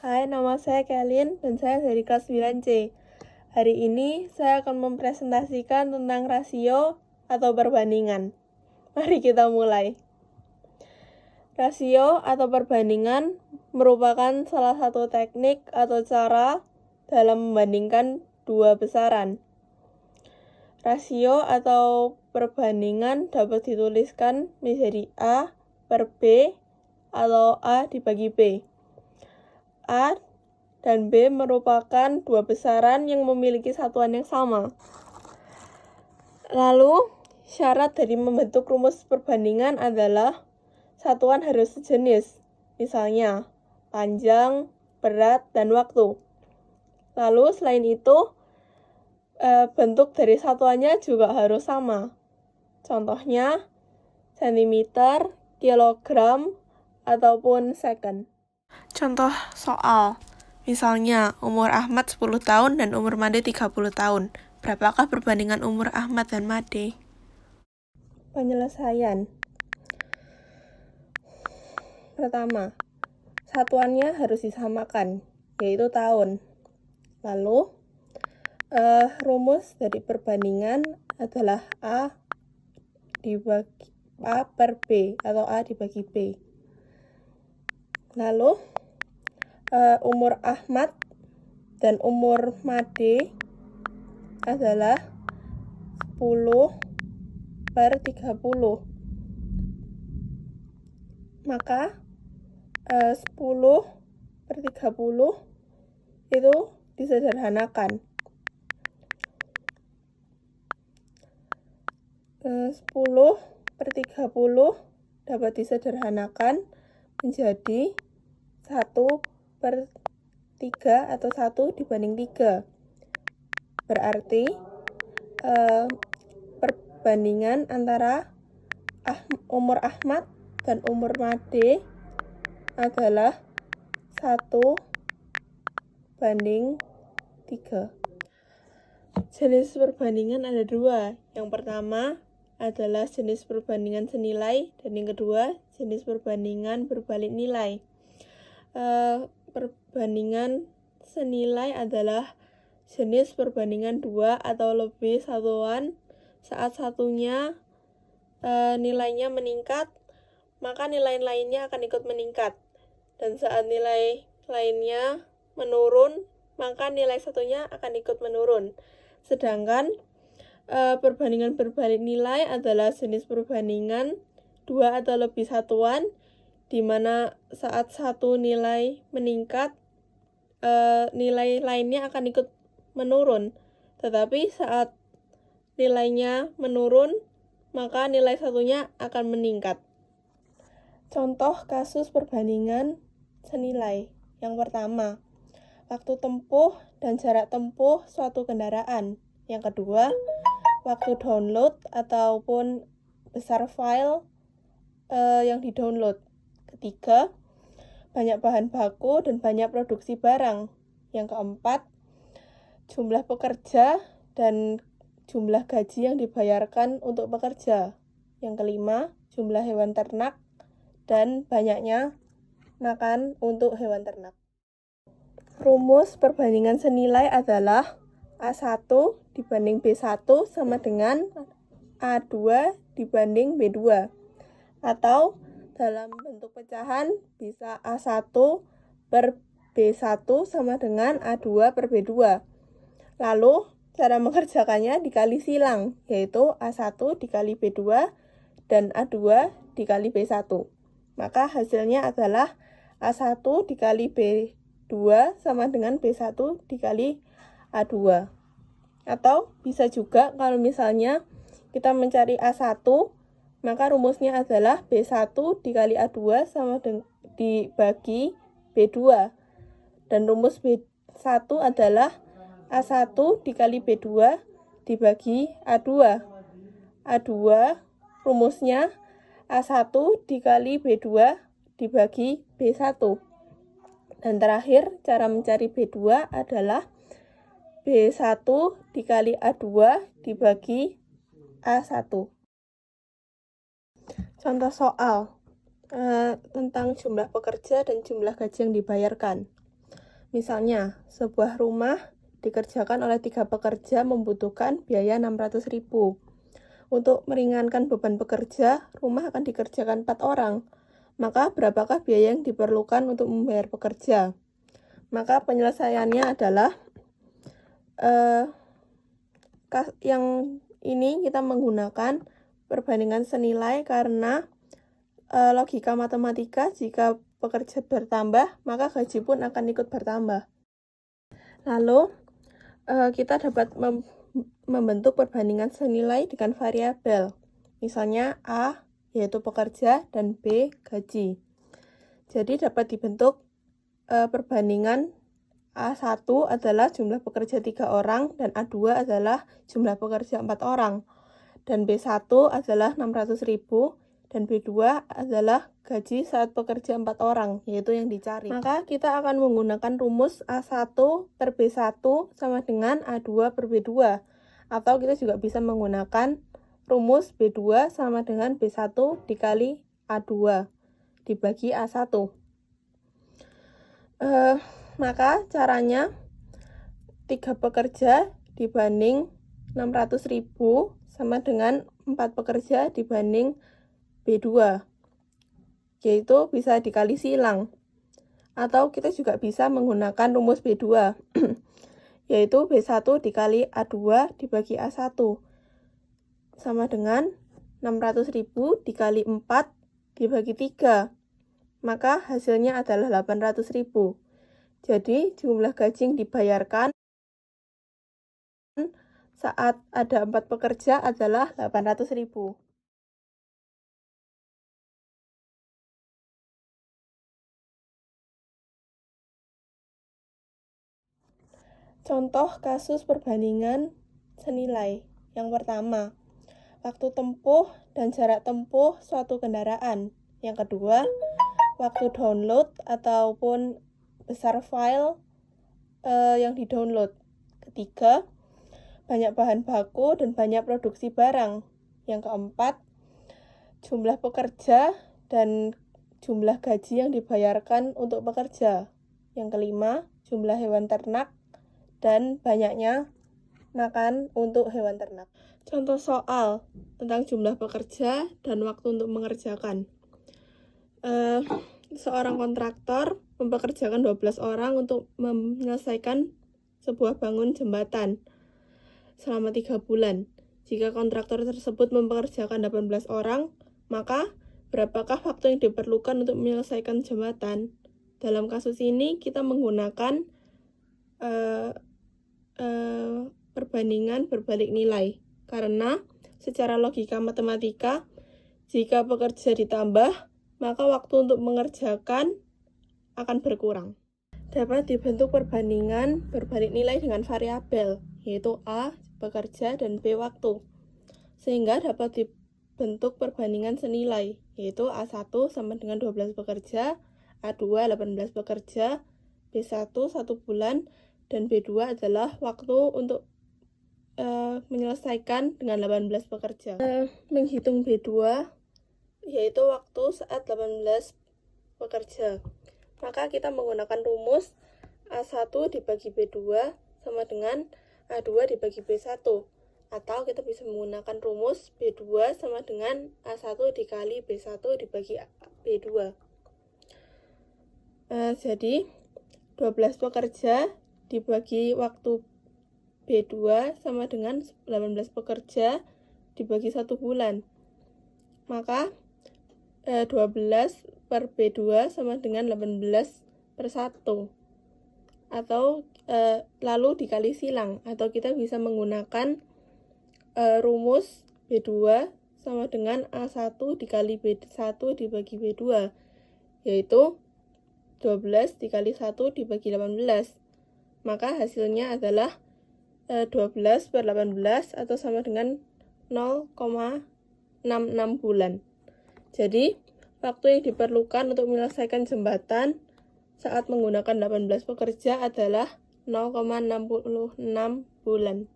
Hai, nama saya Kelin dan saya dari kelas 9C. Hari ini saya akan mempresentasikan tentang rasio atau perbandingan. Mari kita mulai. Rasio atau perbandingan merupakan salah satu teknik atau cara dalam membandingkan dua besaran. Rasio atau perbandingan dapat dituliskan menjadi A per B atau A dibagi B. A dan B merupakan dua besaran yang memiliki satuan yang sama. Lalu, syarat dari membentuk rumus perbandingan adalah satuan harus sejenis, misalnya panjang, berat, dan waktu. Lalu, selain itu, bentuk dari satuannya juga harus sama. Contohnya, sentimeter, kilogram, ataupun second. Contoh soal, misalnya umur Ahmad 10 tahun dan umur Made 30 tahun. Berapakah perbandingan umur Ahmad dan Made? Penyelesaian. Pertama, satuannya harus disamakan, yaitu tahun. Lalu, rumus dari perbandingan adalah A per B atau A dibagi B. Lalu, umur Ahmad dan umur Made adalah 10 per 30. Maka 10 per 30 itu disederhanakan. 10 per 30 dapat disederhanakan menjadi 1 per 3 atau 1 dibanding 3. Berarti perbandingan antara umur Ahmad dan umur Made adalah 1 banding 3. Jenis perbandingan ada dua. Yang pertama adalah jenis perbandingan senilai dan yang kedua jenis perbandingan berbalik nilai. Perbandingan senilai adalah jenis perbandingan dua atau lebih satuan saat satunya nilainya meningkat, maka nilai lainnya akan ikut meningkat. Dan saat nilai lainnya menurun, maka nilai satunya akan ikut menurun. Sedangkan perbandingan berbalik nilai adalah jenis perbandingan dua atau lebih satuan, di mana saat satu nilai meningkat, nilai lainnya akan ikut menurun. Tetapi saat nilainya menurun, maka nilai satunya akan meningkat. Contoh kasus perbandingan senilai. Yang pertama, waktu tempuh dan jarak tempuh suatu kendaraan. Yang kedua, waktu download ataupun besar file yang di-download. Ketiga, banyak bahan baku dan banyak produksi barang. Yang keempat, jumlah pekerja dan jumlah gaji yang dibayarkan untuk pekerja. Yang kelima, jumlah hewan ternak dan banyaknya makan untuk hewan ternak. Rumus perbandingan senilai adalah A1 dibanding B1 sama dengan A2 dibanding B2. Atau dalam bentuk pecahan bisa A1 per B1 sama dengan A2 per B2. Lalu cara mengerjakannya dikali silang, yaitu A1 dikali B2 dan A2 dikali B1. Maka hasilnya adalah A1 dikali B2 sama dengan B1 dikali A2. Atau bisa juga kalau misalnya kita mencari A1, maka rumusnya adalah B1 dikali A2 sama dengan dibagi B2. Dan rumus B1 adalah A1 dikali B2 dibagi A2. A2 rumusnya A1 dikali B2 dibagi B1. Dan terakhir, cara mencari B2 adalah B1 dikali A2 dibagi A1. Contoh soal tentang jumlah pekerja dan jumlah gaji yang dibayarkan. Misalnya, sebuah rumah dikerjakan oleh 3 pekerja membutuhkan biaya 600.000. Untuk meringankan beban pekerja, rumah akan dikerjakan 4 orang. Maka berapakah biaya yang diperlukan untuk membayar pekerja? Maka penyelesaiannya adalah yang ini kita menggunakan perbandingan senilai karena logika matematika, jika pekerja bertambah, maka gaji pun akan ikut bertambah. Lalu, kita dapat membentuk perbandingan senilai dengan variabel. Misalnya A, yaitu pekerja, dan B, gaji. Jadi dapat dibentuk perbandingan A1 adalah jumlah pekerja 3 orang, dan A2 adalah jumlah pekerja 4 orang. Dan B1 adalah 600.000, dan B2 adalah gaji saat pekerja 4 orang, yaitu yang dicari. Maka kita akan menggunakan rumus A1 per B1 sama dengan A2 per B2. Atau kita juga bisa menggunakan rumus B2 sama dengan B1 dikali A2 dibagi A1. Maka caranya 3 pekerja dibanding 600.000 sama dengan 4 pekerja dibanding B2, yaitu bisa dikali silang. Atau kita juga bisa menggunakan rumus B2, yaitu B1 dikali A2 dibagi A1, sama dengan 600.000 dikali 4 dibagi 3. Maka hasilnya adalah 800.000. Jadi jumlah gaji yang dibayarkan saat ada 4 pekerja adalah 800.000. Contoh kasus perbandingan senilai. Yang pertama, waktu tempuh dan jarak tempuh suatu kendaraan. Yang kedua, waktu download ataupun besar file yang di-download. Ketiga, banyak bahan baku dan banyak produksi barang. Yang keempat, jumlah pekerja dan jumlah gaji yang dibayarkan untuk pekerja. Yang kelima, jumlah hewan ternak dan banyaknya makan untuk hewan ternak. Contoh soal tentang jumlah pekerja dan waktu untuk mengerjakan. Seorang kontraktor mempekerjakan 12 orang untuk menyelesaikan sebuah bangun jembatan selama 3 bulan. Jika kontraktor tersebut mempekerjakan 18 orang, maka berapakah waktu yang diperlukan untuk menyelesaikan jembatan? Dalam kasus ini kita menggunakan perbandingan berbalik nilai, karena secara logika matematika, jika pekerja ditambah, maka waktu untuk mengerjakan akan berkurang. Dapat dibentuk perbandingan berbalik nilai dengan variabel, yaitu A, pekerja, dan B, waktu. Sehingga dapat dibentuk perbandingan senilai, yaitu A1 sama dengan 12 pekerja, A2 18 pekerja, B1 1 bulan, dan B2 adalah waktu untuk menyelesaikan dengan 18 pekerja. Menghitung B2, yaitu waktu saat 18 pekerja. Maka kita menggunakan rumus A1 dibagi B2 sama dengan A2 dibagi B1. Atau kita bisa menggunakan rumus B2 sama dengan A1 dikali B1 dibagi B2. Jadi 12 pekerja dibagi waktu B2 sama dengan 18 pekerja dibagi 1 bulan. Maka 12 per B2 sama dengan 18 per 1. Atau lalu dikali silang. Atau kita bisa menggunakan rumus B2 sama dengan A1 dikali B1 dibagi B2. Yaitu 12 dikali 1 dibagi 18. Maka hasilnya adalah 12 per 18 atau sama dengan 0,66 bulan. Jadi, waktu yang diperlukan untuk menyelesaikan jembatan saat menggunakan 18 pekerja adalah 0,66 bulan.